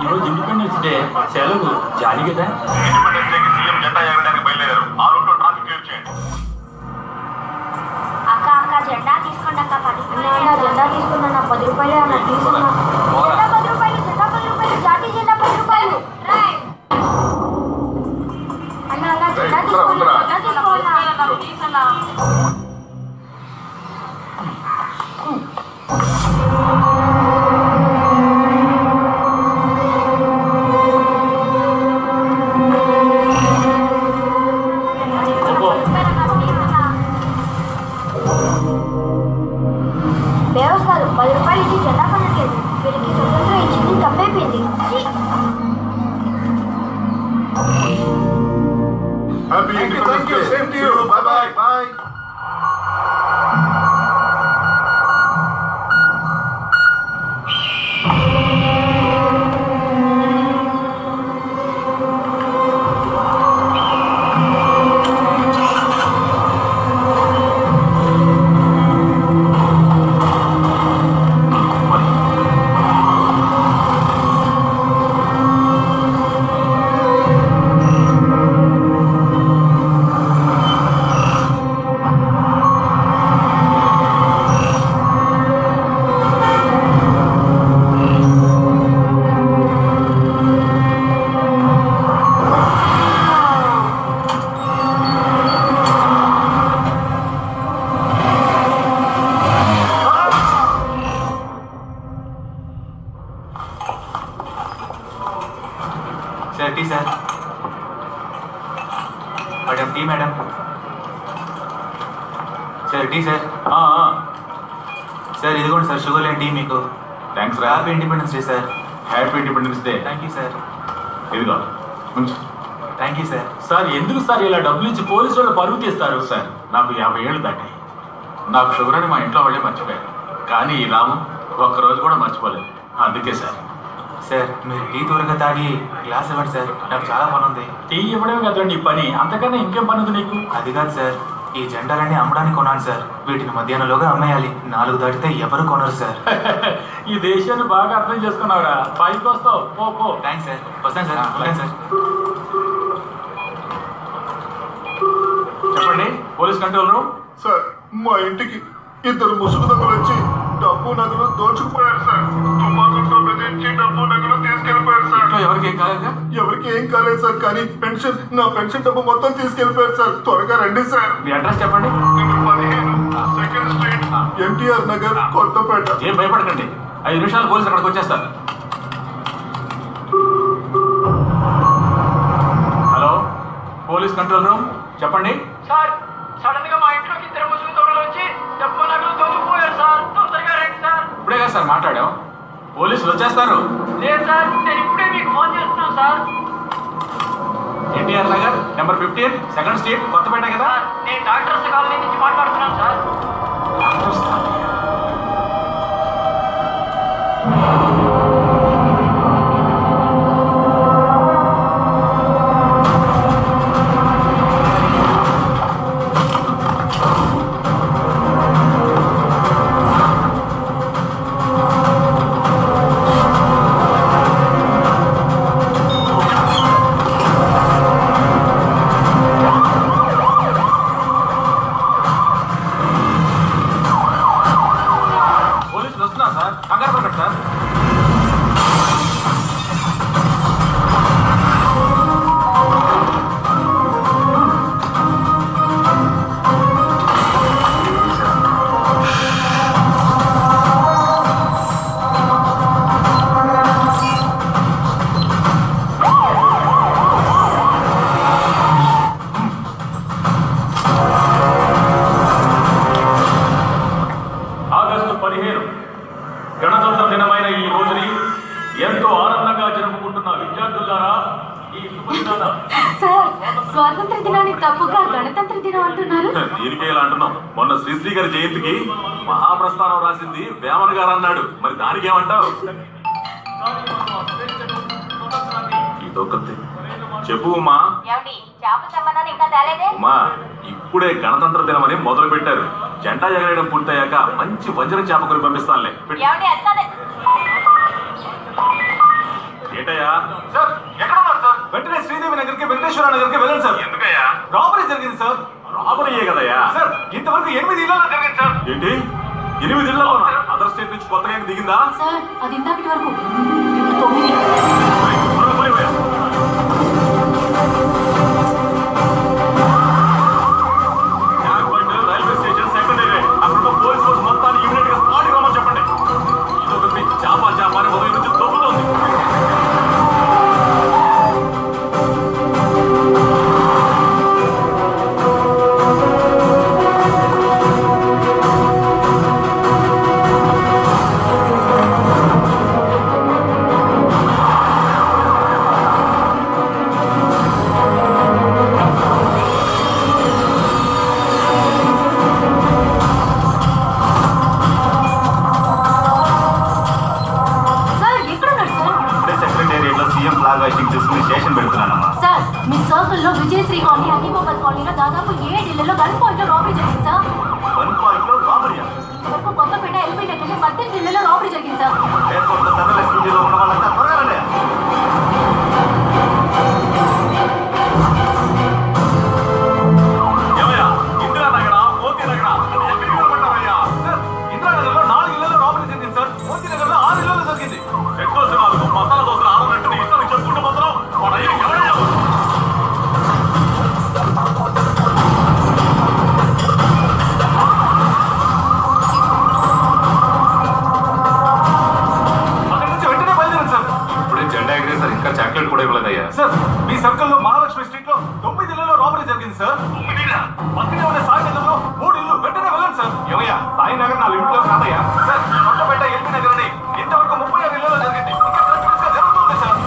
ఈరోజు independence day సెలవు జాలి కదా. ఇండిపెండెన్స్ డేకి సీఎం జెండా ఎగరడానికి బయలుదేరారు. ఆ రూట్లో ట్రాఫిక్ క్లియర్ చేయండి. అక్క అక్క జెండా తీసుకోండి అక్క. 10 జెండా తీసుకున్నా. 10 రూపాయలే అన్న తీసుకున్నా. జెండా 10 రూపాయలు, జెండా 10 రూపాయలు, జాతీయ జెండా 10 రూపాయలు. అన్న అన్న జెండా తీసుకోవాలా? దేవస్థానం 10 రూపాయలు ఇచ్చి జెండా కొనట్లేదు. వీరికి స్వతంత్రం ఇచ్చింది తప్పైపోయింది. Happy independence day. Same to you. Bye bye bye. Sir tea sir madam tea madam sir tea sir sir इदिगोंడి सर షుగర్ లేని టీ మీకు థాంక్స్ రా. Happy independence day sir. Happy independence day. Thank you sir. ఇదిగో కొంచెం. Thank you sir. Sir ఎందుకు sir ఇలా డబ్బులు ఇచ్చి పోలీసు వాళ్ళు పరువు తీస్తారు? సార్ నాకు 50 ఏళ్ళు దాటాయి. నాకు షుగర్ అని మా ఇంట్లో వాళ్ళే మర్చిపోయారు. కానీ ఈ రాము ఒక్కరోజు కూడా మర్చిపోలేదు. అందుకే సార్. సార్ మీరు టీ త్వరగా తాగి గ్లాస్ ఇవ్వండి సార్. నాకు చాలా పని ఉంది. టీ ఇవ్వడమే కదండి ఈ పని. అంతకన్నా ఇంకేం పని ఉంది నీకు? అది కాదు సార్, ఈ జెండాలన్నీ అమ్మడానికి కొన్నాను సార్. వీటిని మధ్యాహ్నంలోగా అమ్మేయాలి. 4 దాటితే ఎవరు కొనరు సార్. ఈ దేశాన్ని బాగా అర్థం చేసుకున్నావురా. పైకి వస్తావు. పో పో. Thanks sir. వస్తాను సార్. ఉంటాను సార్. చెప్పండి పోలీస్ కంట్రోల్ రూమ్. సార్ మా ఇంటికి 2 ముసుగు దొంగలు వచ్చి డబ్బు నగలు దోచుకుపోయారు సార్. తుపాకులతో బెదిరించి డబ్బు నగలు తీసుకెళ్లిపోయారు సార్. ఇంట్లో ఎవరికి ఏం కాలేదుగా? ఎవరికి ఏం కాలేదు సార్, కానీ నా పెన్షన్ డబ్బు మొత్తం తీసుకెళ్లిపోయారు సార్. త్వరగా రండి సార్. మీ అడ్రస్ చెప్పండి. Number 15 second street, NTR Nagar, Kothapeta. ఏం భయపడకండి. 5 నిమిషాలు పోలీసు అక్కడికి వచ్చేస్తారు. హలో పోలీస్ కంట్రోల్ రూమ్ చెప్పండి. సార్ సడన్ గా మా ఇంట్లోకి 2 ముసుగు దొంగలు వచ్చి డబ్బు నగలు దోచుకుపోయారు సార్. తొందరగా రండి సార్. ఇప్పుడే కదా సార్ మాట్లాడాం. పోలీసులు వచ్చేస్తారు. లేదు సార్, నేను ఇప్పుడే మీకు ఫోన్ చేస్తున్నాను sir. NTR Nagar number 15 second street Kothapeta కదా? సార్ నేను డాక్టర్స్ కాలనీ నుంచి మాట్లాడుతున్నాను సార్. పోలీసులు వస్తున్నారు సార్. కంగారు పడకండి సార్. ఆగస్టు 15 గణతంత్ర దినమైన ఈ రోజుని ఎంతో ఆనందంగా జరుపుకుంటున్న విద్యార్థులారా, ఈ శుభదినాన సార్ స్వాతంత్ర దినాన్ని తప్పుగా గణతంత్ర దినం అంటున్నారు. దీనికే ఇలా అంటున్నాం. మొన్న శ్రీశ్రీ గారి జయంతికి మహాప్రస్థానం రాసింది వేమన్ గారు అన్నాడు. మరి దానికి ఏమంటావు? ఇదొకటి చెప్పు ఉమా. ఉమా ఇప్పుడే గణతంత్ర దినం అని మొదలు పెట్టారు. జెండా ఎగరేయడం పూర్తయ్యాక మంచి వజ్రం చేప కొని పంపిస్తానులే. ఏంటయ్యా? సార్ ఎక్కడ ఉన్నారు సార్? వెంటనే శ్రీదేవి నగర్కి వెంకటేశ్వర నగర్కి వెళ్ళండి సార్. ఎందుకయ్యా? రాబరీ జరిగింది సార్. రాబరీయే కదయ్యా? సార్ ఇంతవరకు 8 ఇళ్లలో జరిగింది సార్. ఏంటి 8 ఇళ్లలో అదర్ స్టేట్ నుంచి కొత్తగా ఏం దిగిందా? సార్ అది ఇందాకటి వరకు 9. రైల్వే స్టేషన్ సెకండ్ హైవే అక్కడ పోలీస్ ఫోర్స్ మొత్తాన్ని ఇమీడియట్ గా స్పాట్ రమ్మని చెప్పండి. ఇదొకటి చాపా అని ఉదయం నుంచి తొక్కుతోంది. సార్ మీ సర్కిల్లో విజయశ్రీ కాలనీ అలీబాబా కాలనీలో దాదాపు 7 ఇళ్లలో గన్ పాయింట్ లో రాబరీ జరిగింది సార్. వన్ పాయింట్ లో రాబరీయా? ఇంతవరకు కొత్తపేట ఎల్బీ దగ్గర 18 ఇళ్లలో రాబరీ జరిగింది సార్. ఎయిర్పోర్ట్ లో సర్వీస్ స్టూడియోలో ఉన్న వాళ్ళంతా త్వరగా రండి. ఏమయ్యా ఇందిరానగరా మోతీ నగరా ఎక్కడికి వెళ్ళమంటారయ్యా? సార్ ఇందిరానగర్లో 4 ఇళ్లలో రాబరీ జరిగింది సార్. మోతీ నగర్లో 6 ఇళ్లలో జరిగింది. చెక్ దోశ 4 మసాలా దోశలు 6 గంటలు ఇస్తాను చెప్పుకుంటూ పోతున్నాం. వాడు అయ్యా ఎవరయ్యా? అక్కడి నుంచి వెంటనే బయలుదేరండి సార్. ఇప్పుడే జెండా ఎగిరేసారు, ఇంకా చాక్లెట్ కూడా ఇవ్వలేదయ్యా. సార్ మీ సర్కిల్లో మహాలక్ష్మి స్ట్రీట్ లో 9 ఇళ్లలో రాబరీ జరిగింది సార్. పక్కనే ఉన్న సాయి నగర్లో 3 ఇళ్లు. వెంటనే వెళ్ళండి సార్. ఏమయ్యా సాయి నగర్ 4 ఇంట్లో కాదయ్యా సార్. కొత్తపేట ఎల్బీ నగర్ అని ఇంతవరకు 36 ఇళ్లలో జరిగింది. ఇంకా కంటిన్యూస్ గా జరుగుతుంది sir.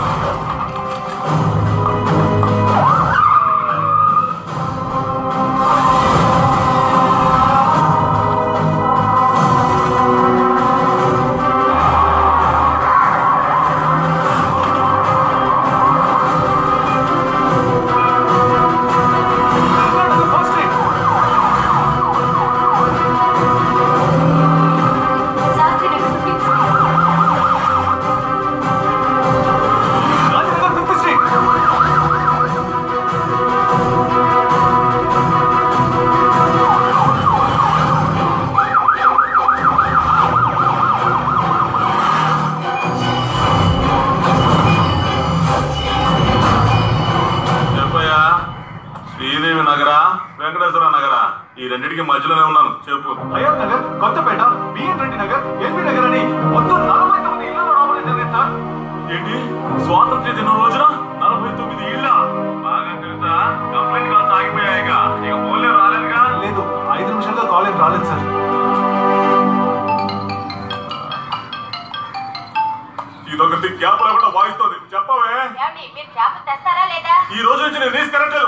Shastri Nagar 50. Gandhinagar 5th street. చెప్పయ్యా శ్రీదేవి నగరా వెంకటేశ్వర నగరా? ఈ రెండింటికి మధ్యలోనే ఉన్నాను, చెప్పు. అయ్యర్ నగర్, కొత్తపేట, బిఎన్ రెడ్డి నగర్, ఎల్బీ నగర్ అని మొత్తం 49 ఇళ్లలో రాబరీ జరిగింది సార్. ఏంటి స్వాతంత్ర్య దినం రోజున 49 ఇళ్ళ? బాగా తెలుసా, కంప్లైంట్ కాల్స్ ఆగిపోయాయిగా, ఇక ఫోన్లే రాలేదుగా. లేదు 5 నిమిషాల్లో కాల్ ఏం రాలేదు సార్. ఇదొకటి క్యాప్ లేకుండా వాయిస్తోంది, చెప్పవే. మీరు చేపలు తెస్తారా లేదా? ఈ రోజు నుంచి నేను తీసుకెళ్ళట్లేదు.